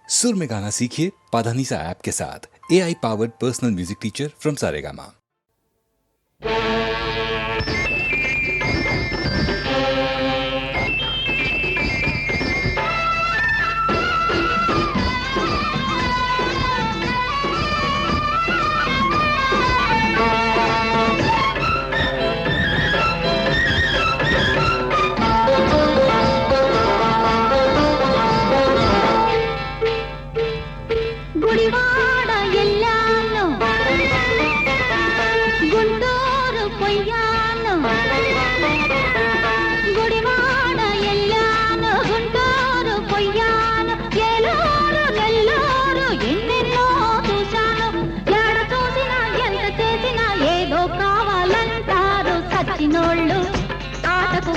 सुर में गाना सीखिए पाधानीसा ऐप के साथ। AI powered personal music teacher from Saregama.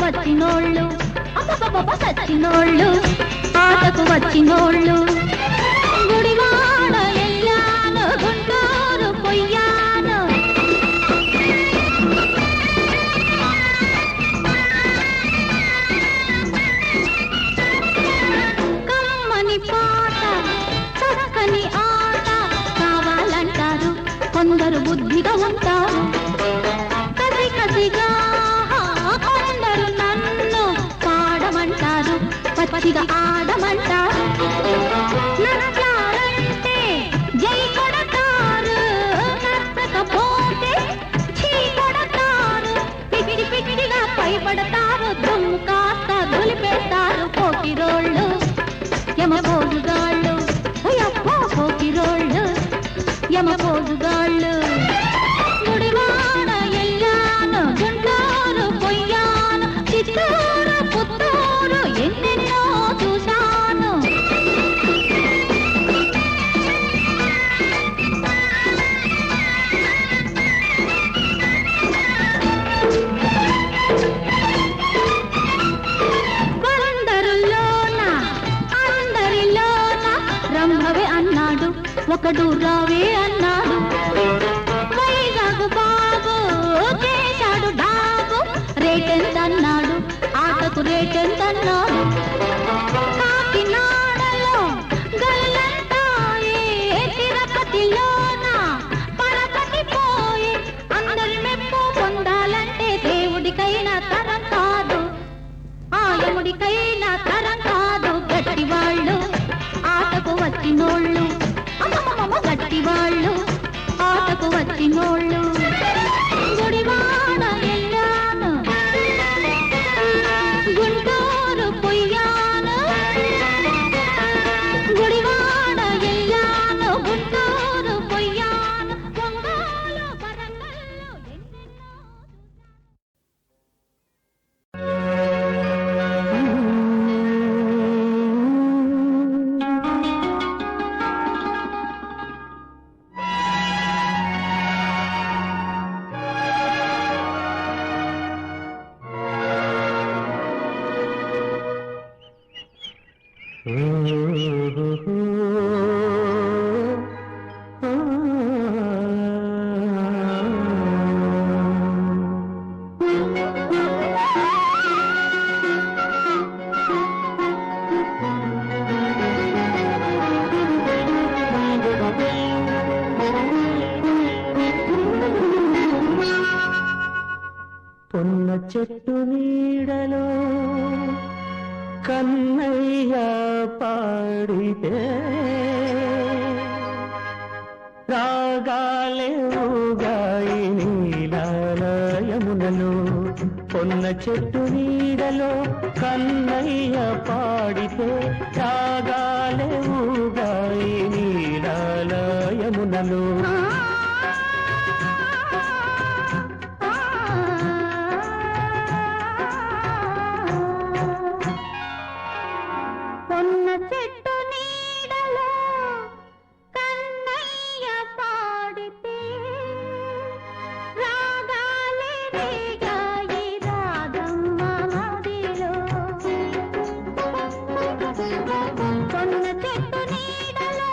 వచ్చినోళ్ళు అబ్బబ్బబ్బ సచ్చినోళ్ళు ఆటకు వచ్చినోళ్ళు గుడివాడ ఎల్లాను గుంటూరు పొయ్యాను కమ్మని పాట చక్కని ఆట కావాలంటారు కొందరు బుద్ధిగా ఉంటారు కసి కసిగా పచ్చిగా ఆడమంటారు నచ్చారంటే జై కొడతారు నచ్చకపోతే చీ కొడతారు పిగిడి పిగిడిగా పైపడతారు దుమ్ము కాస్త దులిపేస్తారు పోకిరోళ్ళు యమపోజుగాళ్ళు అయ్యప్పో పోకిరోళ్ళు యమపోజుగాళ్ళు గుడివాడ ఎల్లాను గుంటూరు పొయ్యాను చిత్తూరు పుత్తూరు ఎన్నెన్నో చూశాను అందరిలోన రంభవే అన్నాడు ఒకడు రావే అన్నాడు వైజాగ్ బాబు చేశాడు డాబు రేటెంత అన్నాడు ఆటకు రేటెంత అన్నాడు కాకినాడలో గల్లంతాయే తిరుపతిలోన పరపతి పోయి అందరి మెప్పు పొందాలంటే దేవుడికైనా తరం కాదు ఆయముడికైనా తరం కాదు గట్టివాళ్ళు ఆటకు వచ్చినోళ్ళు అమ్మమ్మ గట్టివాళ్ళు ఆటకు వచ్చినోళ్ళు గుడివాడ ఎల్లాను గుంటూరు పొయ్యాను గుడివాడ ఎల్లాను గుంటూరు పొయ్యాను ఒంగోలు వరంగల్లు ఎన్నెన్నో పొన్న చెట్టు నీడలో కన్నయ్య పాడితే రాగాలే ఊగాయి నీలాలయమునలో పొన్న చెట్టు నీడలో కన్నయ్య పాడితే రాగాలే ఊగాయి నీలాలయమునలో చెట్టు నీడలో కన్నయ్య పాడితే రాగాలే రేగాయి రాధమ్మ మదిలో కొన్న చెట్టు నీడలో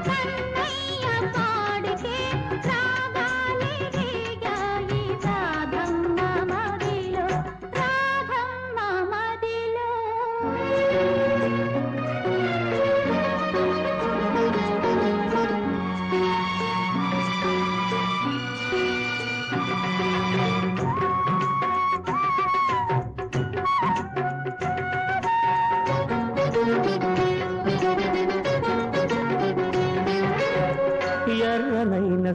కన్నయ్య పాడితే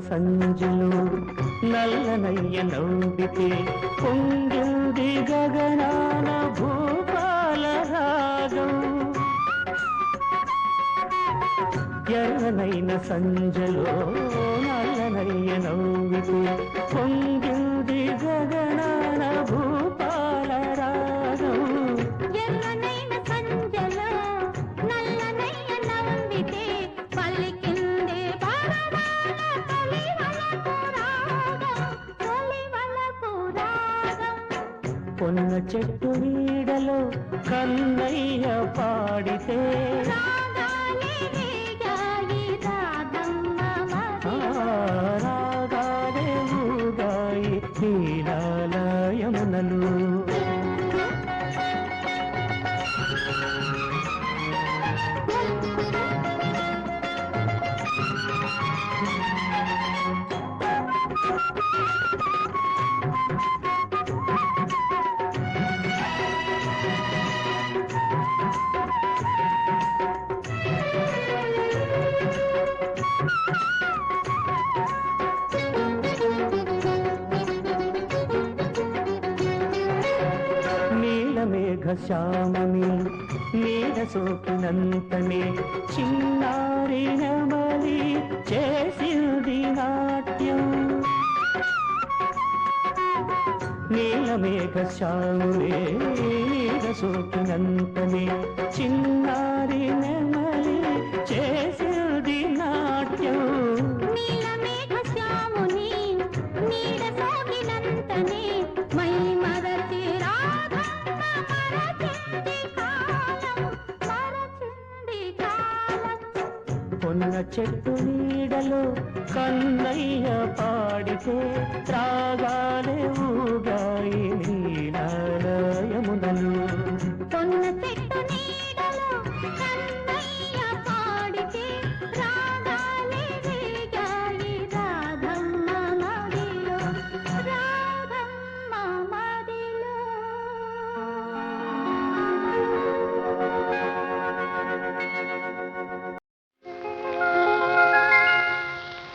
సంజలు నల్లనయ్య నవ్వితే పొంగింది గగనాన భూపాల రాగం ఎర్రనైన సంజలో నల్లనయ్య నవ్వితే పొంగింది గగనాన భూపాల రాగం ఎర్రనైన సంజలో నల్లనయ్య నవ్వితే పలికిందే పరమాన తొలివలపు రాగం పొన్న చెట్టు నీడలో కన్నయ్య పాడితే రాగాలే రేగాయి రాధమ్మ రాగాలే ఊగాయి నీలాలయమునలు నీలమేఘ శ్యామని నీడ సోకినంతనే చిన్నారి నమలి చేసింది నాట్యం నీలమేఘ శ్యామునే నీడ సోకినంతనే చిన్నారి నమలి చేసింది నాట్యం నీలమేఘ శ్యాముని నీడ సాగినంతనే మై మరచి రాధమ్మ మరచింది కాలం పొన్న చెట్టు నీడలో కన్నయ్య పాడితే రాగాలే ఊగాయి నీలాలయమునలు పొన్న చెట్టు నీడలో కన్నయ్య పాడితే రాగాలే రేగాయి రాధమ్మ మదిలో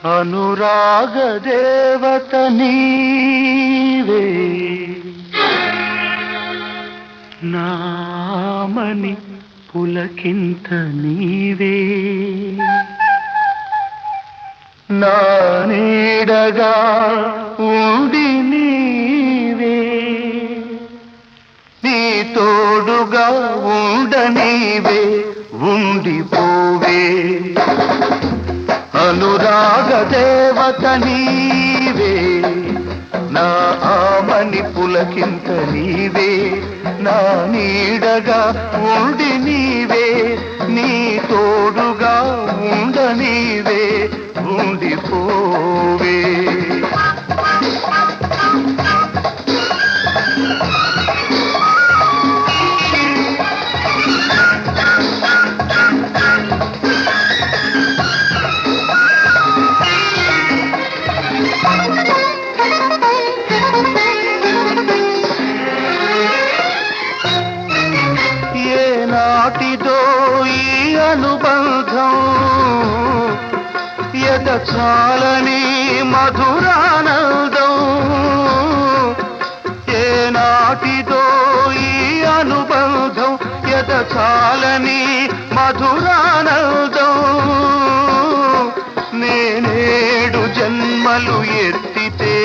అనురాగ దేవత నీవే నామని పులకింత నీవే నా నీడగా ఉండి నీవే నీ తోడుగా ఉండనీవే ఉండిపోవే అనురాగ దేవత నీవే నా ఆమని పులకింత నీవే నా నీడగా ఉండి నీవే నీ తోడుగా ఉండనీవే ఉండిపోవే నాటిదో ఈ అనుబంధం ఎద చాలని మధురానందం ఏ నాటిదో ఈ అనుబంధం ఎద చాలని మధురానందం నేనేడు జన్మలు ఎత్తితే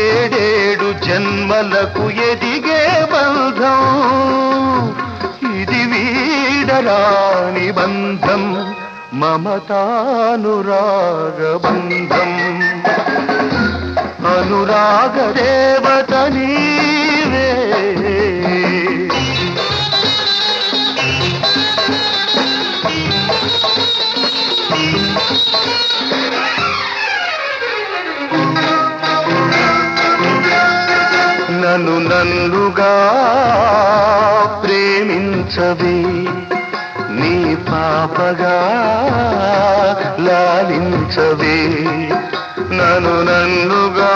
ఏడేడు జన్మలకు ఎదిగే బంధం ఇది వీడరాని బంధం మమతానురాగ బంధం అనురాగ దేవత నీవే నన్ను నన్నుగా ప్రేమించవే నీ పాపగా లాలించవే నన్ను నన్నుగా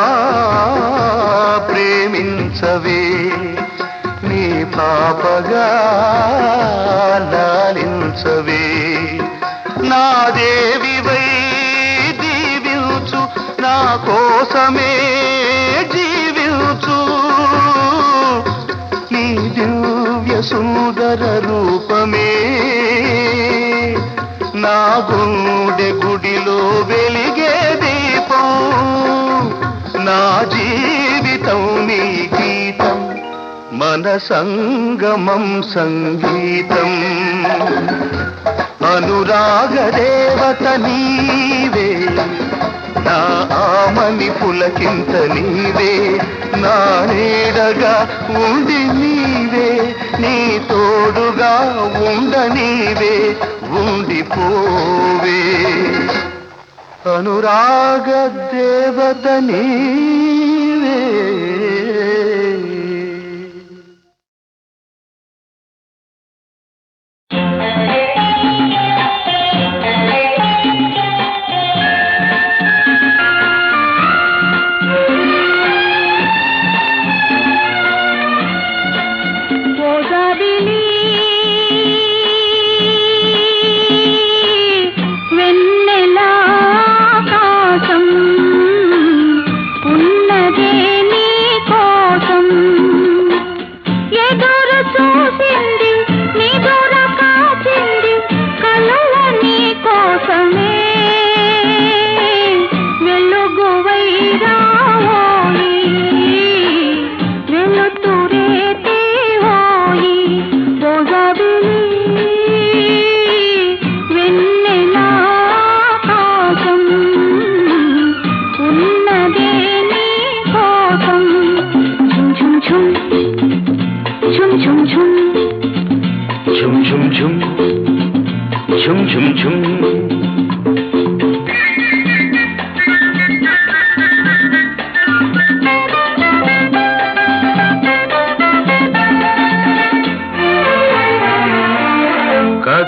ప్రేమించవే నీ పాపగా లాలించవే నా దేవివై నా గుండె గుడిలో వెలిగే దీపం నా జీవితం నీ గీతం మన సంగమం సంగీతం అనురాగ దేవత నీవే నా ఆమని పులకింత నీవే నా నీడగా ఉండి నీవే నీ తోడుగా ఉండ నీవే ఉండిపోవే అనురాగ దేవత నీవే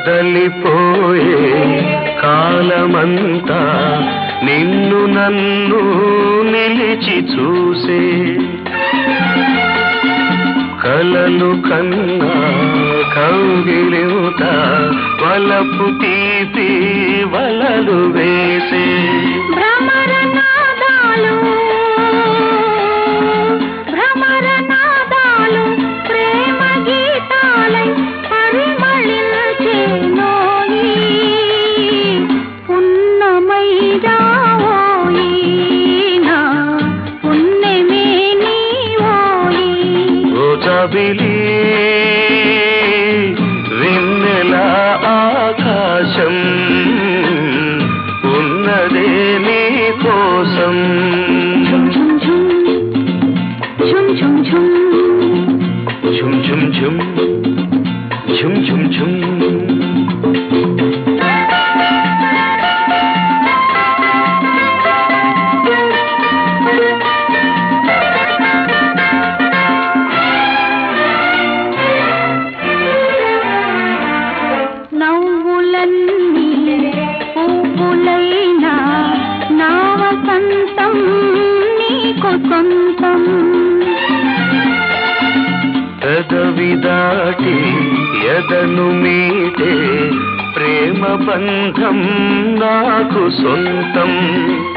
కదలిపోయే కాలమంతా నిన్ను నన్ను నిలిచి చూసే కలలు కన్నా కౌగిలింత వలపు తీపి వలలు వేసే భ్రమరనాదాలు ప్రేమ గీతాలై పరిమళించేనోయి పున్నమై రావోయి నా పున్నమే నీవోయి ఓ జాబిలి వెన్నెల ఆకాశం ఉన్నదే నీ కోసం ఝుమ్ ఝుమ్ ఝుమ్ ఝుమ్ ఝుమ్ ఝుమ్ ఝుమ్ ఝుమ్ ఝుమ్ ఝుమ్ ఝుమ్ నవ్వులన్నీ పువ్వులైనా నా వసంతం నీకు సొంతం పెదవి దాటి ఎదను మీటే ప్రేమ బంధం నాకు సొంతం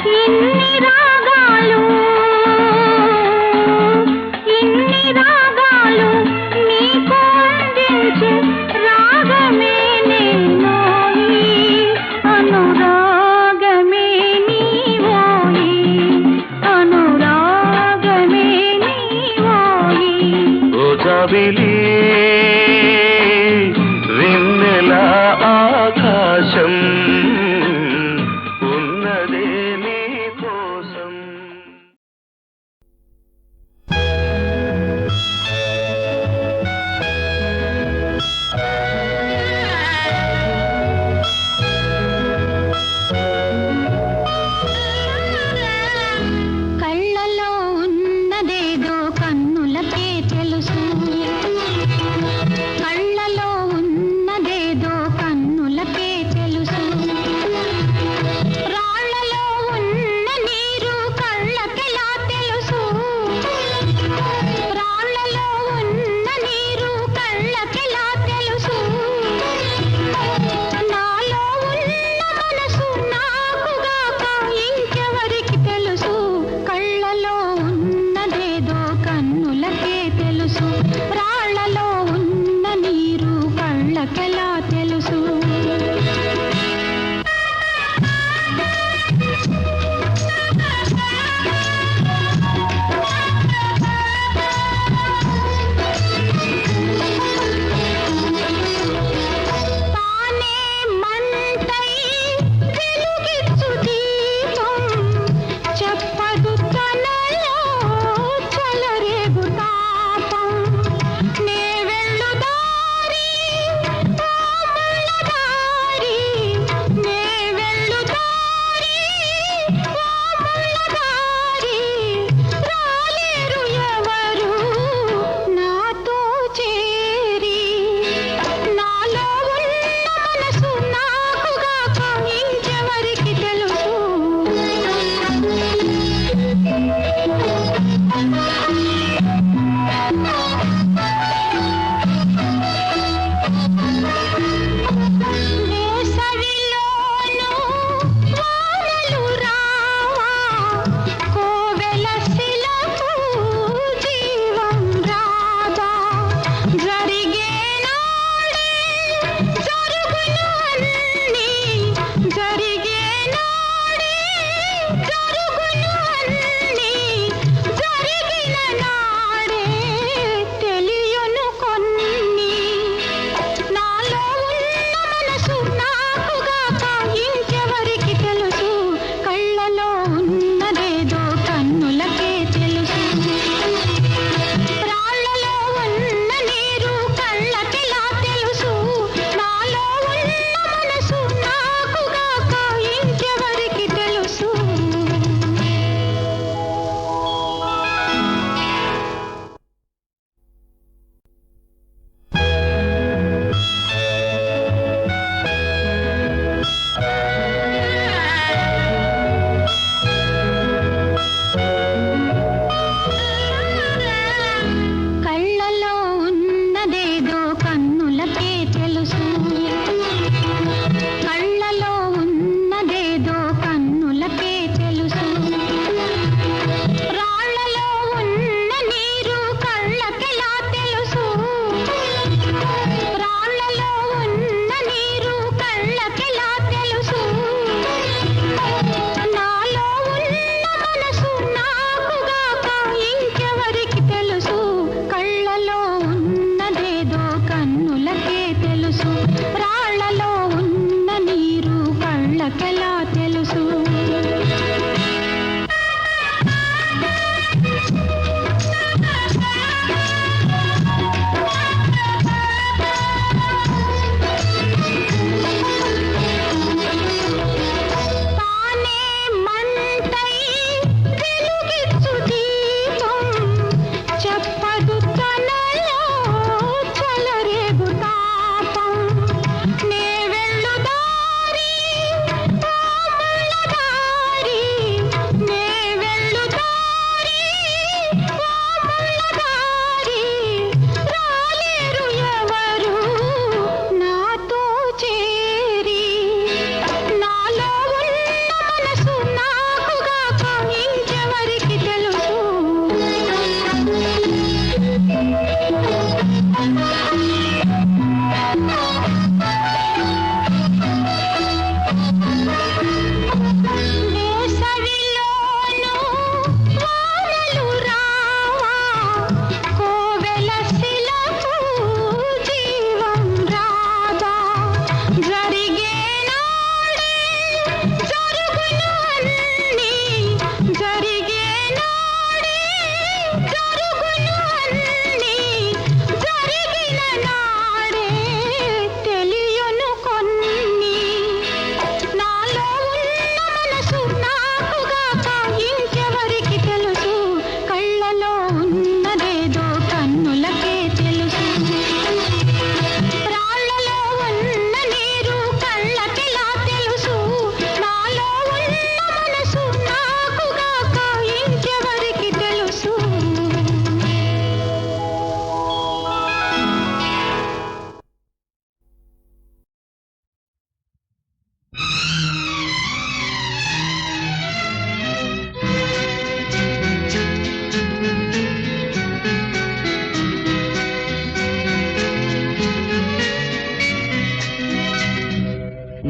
ఇన్ని రాగాలు నీకు అందించే రాగమే నేనోయి అనురాగమే నీవోయి అనురాగమే నీవోయి ఓ జాబిలి వెన్నెల ఆకాశం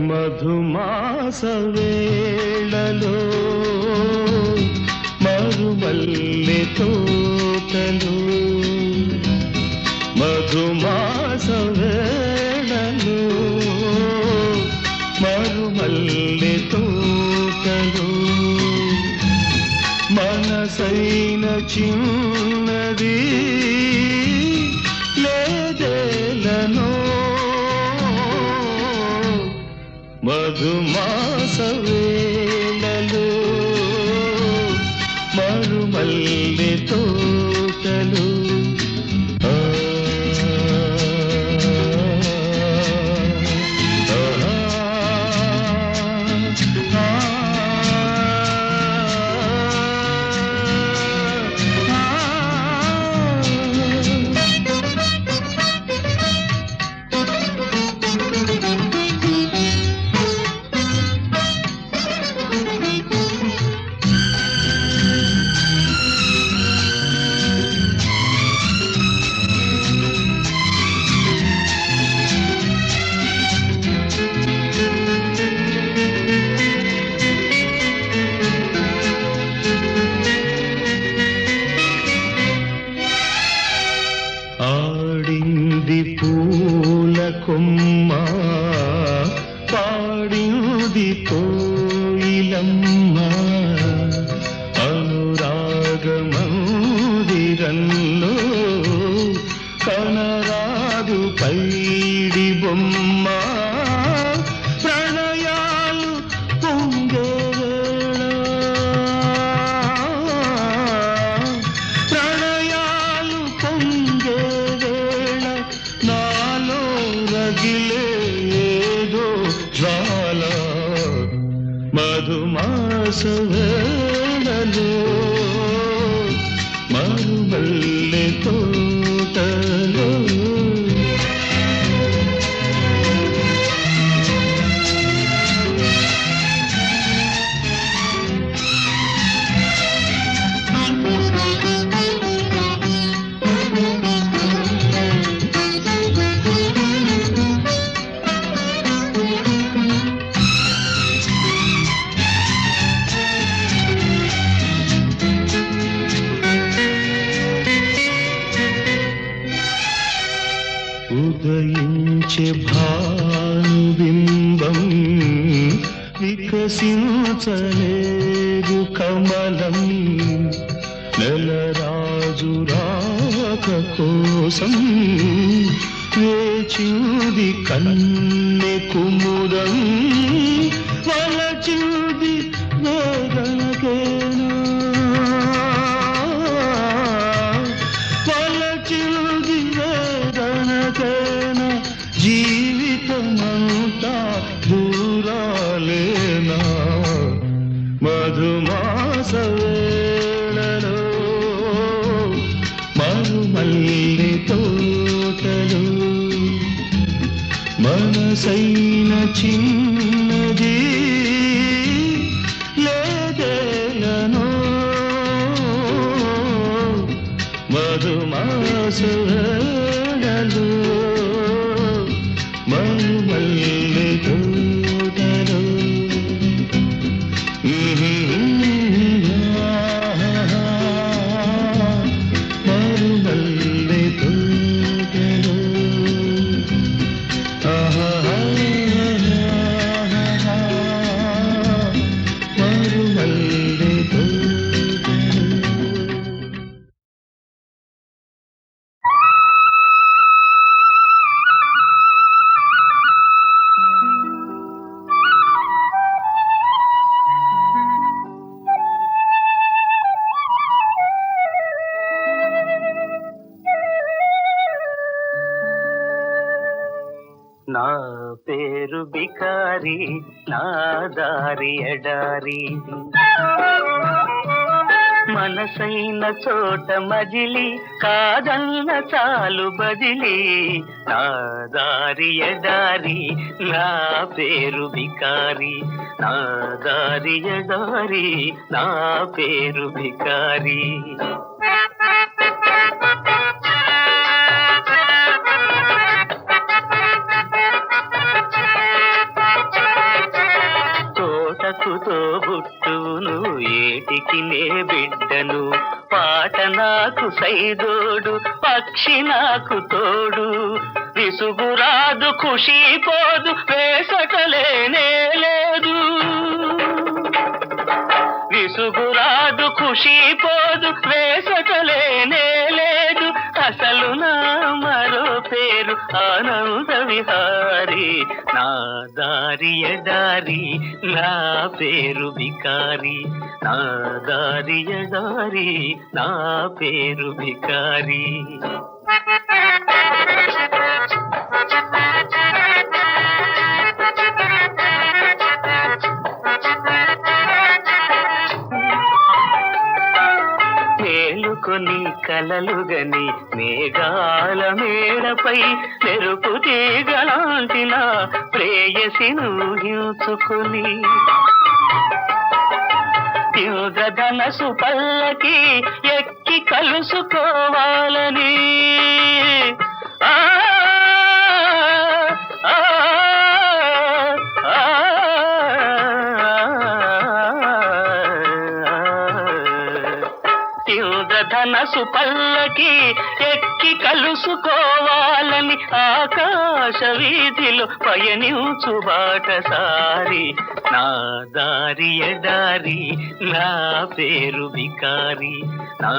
మధుమాస వేళలో మరుమల్లె తోటలో మధుమాస వేళలో మరుమల్లె తోటలో మనసైన చిన్నది లేదేలనో మధుమాస వేళలో మరుమల్లె తోటలో ఆడింది పూల కొమ్మ పాడింది కోయిలమ్మ అనురాగ మందిరంలో కనరాదు పైడి బొమ్మ ప్రణయాలు పొంగే వేళ ప్రణయాలు పొంగే వేళ నాలో రగిలే ఏదో జ్వాల మధుమాస వేళలో మరుమల్లె తోటలో ఉదయించే భానుబింబం వికసించలేదు కమలం నెలరాజు రాక కోసం వేచింది కన్నె కుముదం వలచింది వేదనకేనా వలచింది వేదనకేనా జీవితమంతా దూరాలేనా మధుమాస వేళలో మరుమల్లె తోటలో మనసైన చిన్నది లేదేలనో మధుమాస వేళలో మరుమల్లె తోటలో మరుమల్లె తోటలో మరుమల్లె తోటలో. నా పేరు బికారి నా దారి ఎడారి మనసైన చోట మజిలి కాదన్న చాలు బదిలి నా దారి ఎడారి నా పేరు బికారి నా దారి ఎడారి నా పేరు బికారి నాకు తోబుట్టును ఏటికి నే బిడ్డను పాట నాకు సైదోడు పక్షి నాకు తోడు విసుగురాదు ఖుషి పోదు వేసటలేనే లేదు విసుగురాదు ఖుషి పోదు వేసటలేనే లేదు అసలు నా మరో పేరు ఆనంద విహారి నా దారి ఎడారి నా పేరు బికారి నా దారి ఎడారి నా పేరు బికారి మేలుకొని కలలుగని మేఘాల మేడపై మెరుపు తీగలాంటిన ప్రేయసిను ఊహించుకొని ఇంద్రధనసు పల్లకి ఎక్కి కలుసుకోవాలని ఆ ఆ ఇంద్రధనసు పల్లకి ఎక్కి కలుసుకోవాలని ఆకాశ వీధిలో పయనించు బాటసారి నా దారి ఎడారి నా పేరు బికారి నా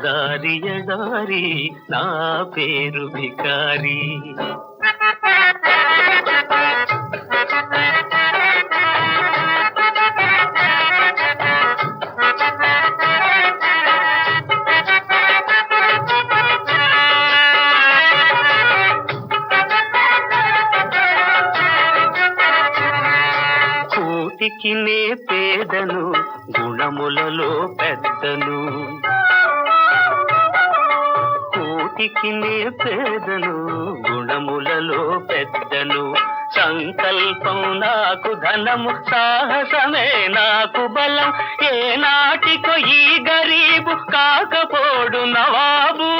దారి ఎడారి నా పేరు బికారి కూటికి నే పేదను గుణములలో పెద్దను కూటికి నే పేదను గుణములలో పెద్దను సంకల్పం నాకు ధనము సాహసమే నాకు బలం ఏ నాటికో ఈ గరీబు కాకపోడు నవాబు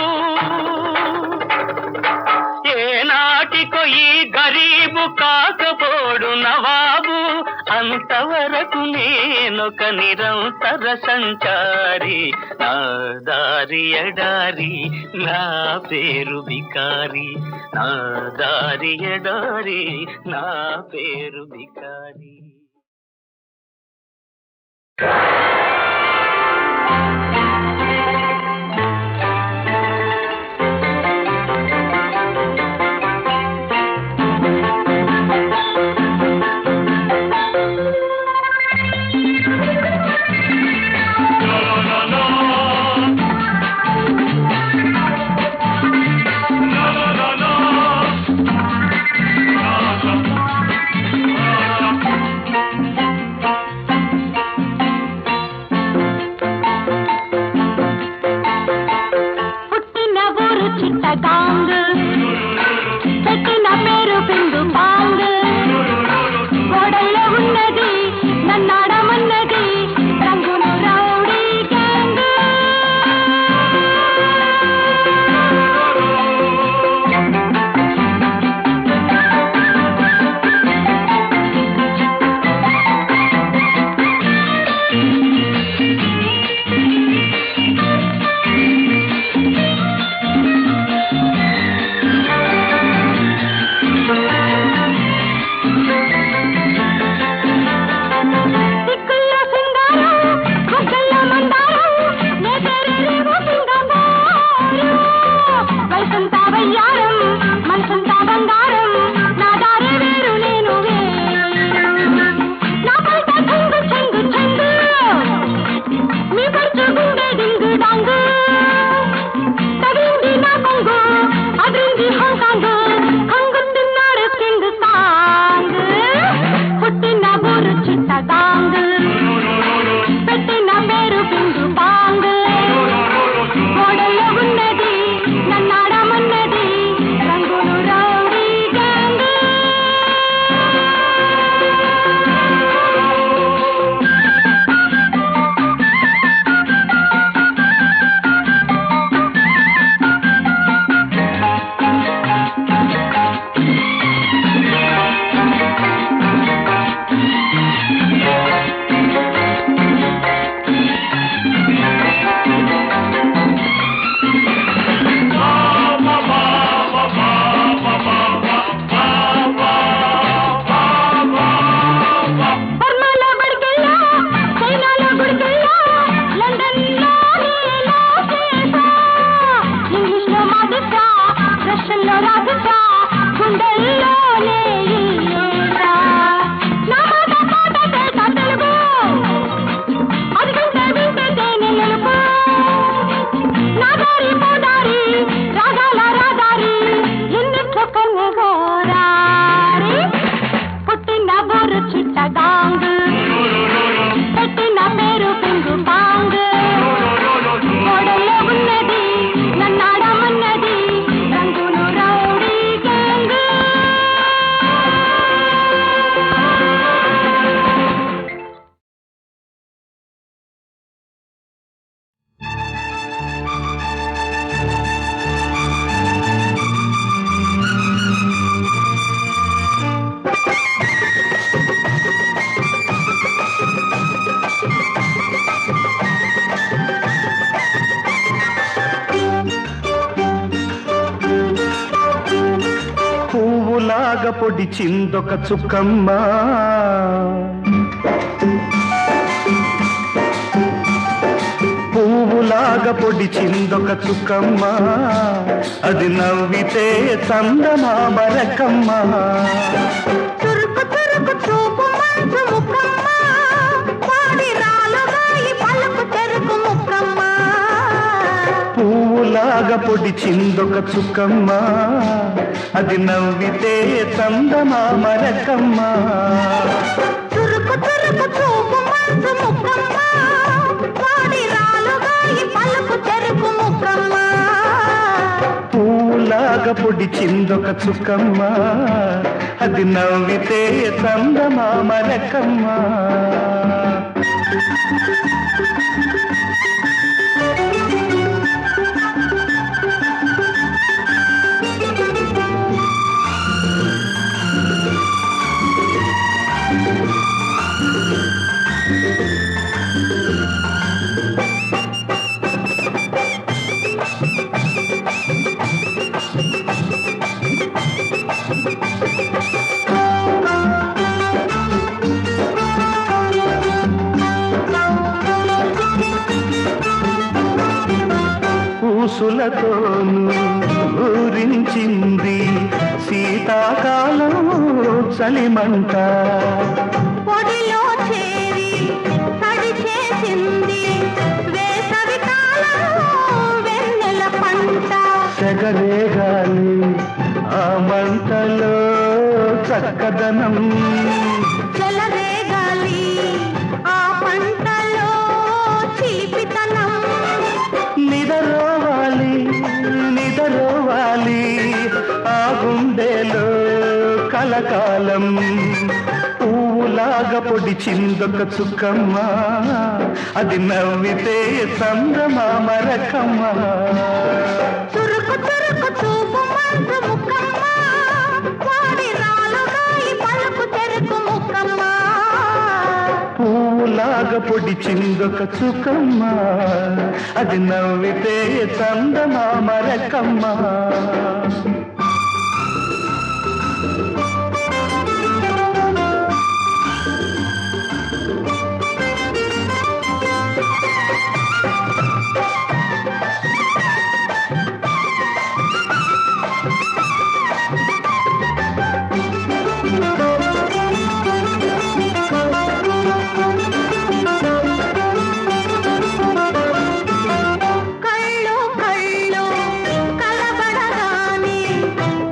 ఏ నాటికో ఈ గరీబు కాకపోడు నవాబు అంతవరకు నేనొక నిరంతర సంచారి నా దారి ఎడారి నా పేరు బికారి నా దారి ఎడారి నా పేరు బికారి పొడి చిందొక చుక్కమ్మ పువ్వులాగా పొడి చిందొక చుక్కమ్మ అది నవ్వితే చందమామ రకమ్మ తురుకు తురుకు చూపు మంచు ముక్కమ్మ వాడి రాలుగాయి పలుకు చెరుకు ముక్కమ్మ పువ్వులాగా పొడి చిందొక చుక్కమ్మ అది నవ్వితే చందమామ రకమ్మ తురుకు తురుకు చూపు మంచు ముక్కమ్మ వాడి రాలుగాయి పలుకు చెరుకు ముక్కమ్మ పూలాగా పొడి చిందొక చుక్కమ్మ అది నవ్వితే చందమామ రకమ్మ పూసులతోను ఊరించింది శీతాకాలం చలిమంట పొడిలో చేరి తడి చేసింది వేసవి కాలం వెన్నెల పంట సెగరేగాలి ఆ మంటలో చక్కదనం చెలరేగాలి ఆ పంటలో చిలిపితనం నిదరోవాలి నిదరోవాలి ఆ గుండెలో కలకాలం పువ్వులాగా పొడి చిందొక చుక్కమ్మ అది నవ్వితే చందమామ రకమ్మ తురుకు తురుకు చూపు మంచు ముక్కమ్మ వాడి రాలుగాయి పలుకు చెరుకు ముక్కమ్మ పువ్వులాగా పొడి చిందొక చుక్కమ్మ అది నవ్వితే చందమామ రకమ్మ కళ్ళు కళ్ళు కలబడగానే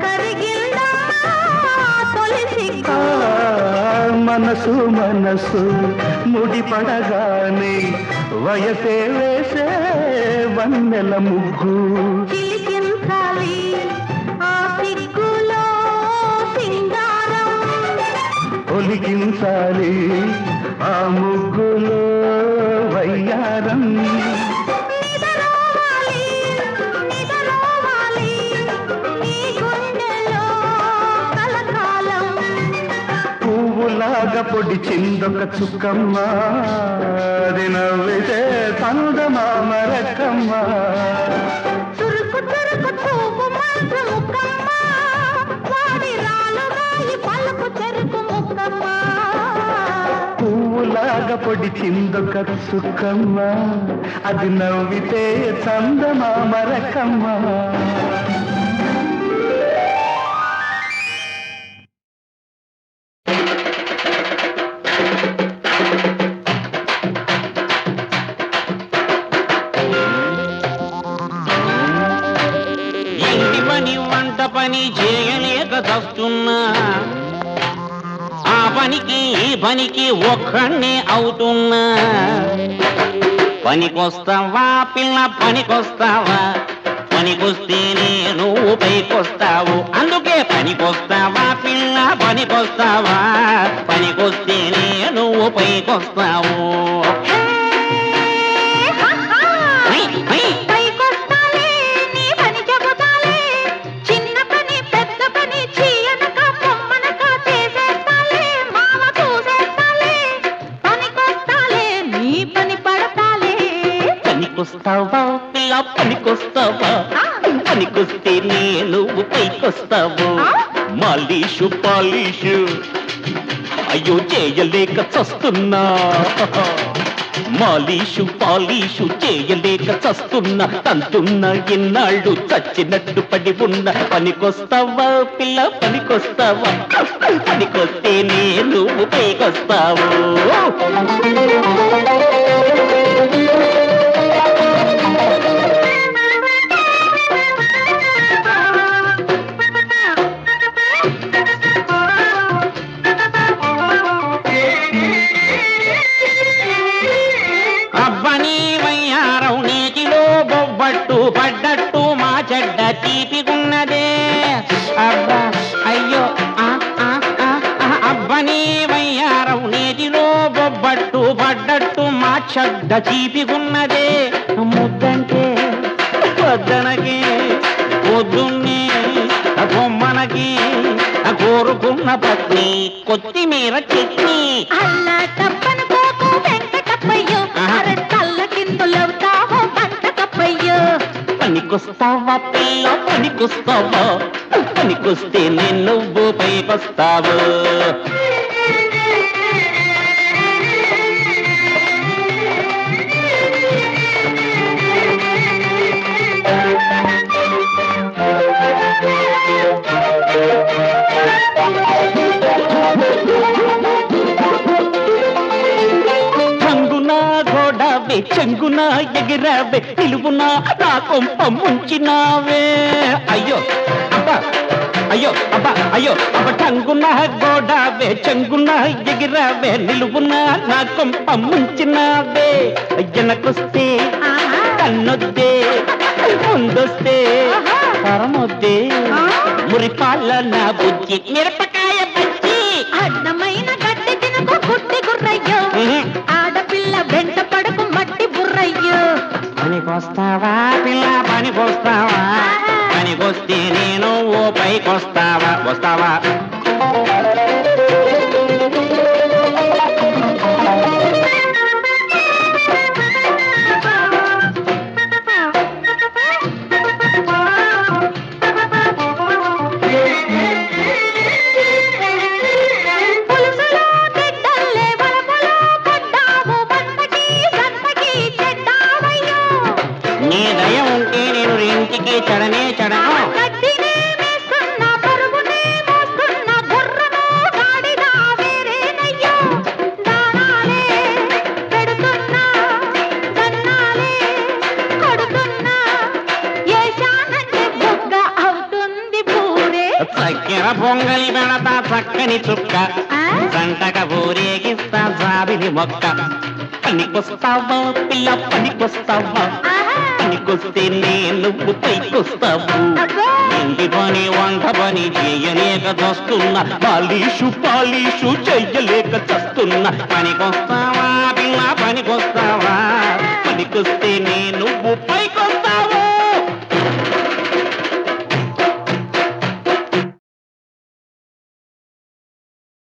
కరిగిందా తొలి సిగ్గు మనసు మనసు ముడిపడగానే వయసే వేసే వన్నెల ముగ్గు చిలికించాలి ఆ సిగ్గులో సింగారం ఒలికించాలి ఆ ముగ్గులో వయ్యారం నిదరోవాలి నిదరోవాలి నీ గుండెలో కలకాలం పువ్వులాగా పొడి చిందొక చుక్కమ్మ అది నవ్వితే చందమామ రకమ్మ తురుకు తురుకు చూపు మంచు ముక్కమ్మ వాడి రాలుగాయి పలుకు చెరుకు ముక్కమ్మ పువ్వులాగా పొడి చిందొక చుక్కమ్మ అది నవ్వితే చందమామ రకమ్మ ఇంటి పని వంట పని చేయలేక చస్తున్నా ఆ పనికి ఈ పనికి ఒక్కడే అవుతున్నా పనికొస్తావా పిల్ల పనికొస్తావా పనికొస్తేనే నువ్వు పైకొస్తావు అందుకే పనికొస్తావా పిల్ల పనికొస్తావా పనికొస్తేనే నువ్వు పైకొస్తావు పైకొస్తాలే నీ పని చెబుతాలే చిన్న పని పెద్ద పని చీయనక పొమ్మనక చేసేస్తాలే మామ చూసేస్తాలే పనికొస్తాలే నీ పని పడతాలే పనికొస్తావా పిల్ల పనికొస్తావా పనికొస్తేనే నువ్వు పైకొస్తావు మాలీషు పాలీషు అయ్యో చేయలేక చస్తున్నా మాలీషు పాలీషు చేయలేక చస్తున్నా తంతున్నా ఇన్నాళ్ళు చచ్చినట్టు పడి ఉన్న పనికొస్తావా పిల్ల పనికొస్తావా పనికొస్తే నేను పైకొస్తావు అబ్బని వయ్యారం నీటిలో బొబ్బట్టు పడ్డట్టు మా చెడ్డ తీపిగున్నదే అబ్బా అయ్యో అబ్బని వయ్యారం నీటిలో బొబ్బట్టు పడ్డట్టు మా చెడ్డ తీపిగున్నదే ముద్దంటే పొద్దనకి పొద్దున్నే బొమ్మనకి కోరుకున్న పత్ని కొత్తిమీర చట్నీ అల్లా తప్పను పోకు వెంకటప్పయ్యో అరటల్ల కిందులవుతావో పంటకప్పయ్యో పనికొస్తావా పిల్ల పనికొస్తావా పనికొస్తే నేను నువ్వు పైకొస్తావు చెంగున ఎగిరావే నిలువునా నా కొంప ముంచినావే అయ్యో అబ్బా అయ్యో అబ్బా అయ్యో అబ్బ టంగున గోడావే చెంగున ఎగిరావే నిలువునా నా కొంప ముంచినావే వెనకొస్తే కన్నొద్దే ముందొస్తే పరమొద్దే మురిపాల నా బుజ్జి మిరపకాయ బజ్జి అడ్డమైన గడ్డి తినకు గుడ్డి గుర్రయ్యో ఆడపిల్ల వెంట పడకు మట్టి బుర్రయ్యో పనికొస్తావా పిల్ల పనికొస్తావా పనికొస్తే నేను ఓ పైకొస్తావా వస్తావా నీ దయ ఉంటే నేను ఇంటికి చడనే చడను చక్కెర పొంగలి పెడతా చక్కని చుక్క సంటక ఊరేగిస్తా జాబిలి మొక్క పనికొస్తావా పిల్ల పనికొస్తావా పనికొస్తే నేను పైకొస్తావు ఇంటి పని వంట పని చేయలేక చస్తున్నా పాలీషు పాలీషు చెయ్యలేక చస్తున్నా పనికొస్తావా పిల్ల పనికొస్తావా పనికొస్తే నేను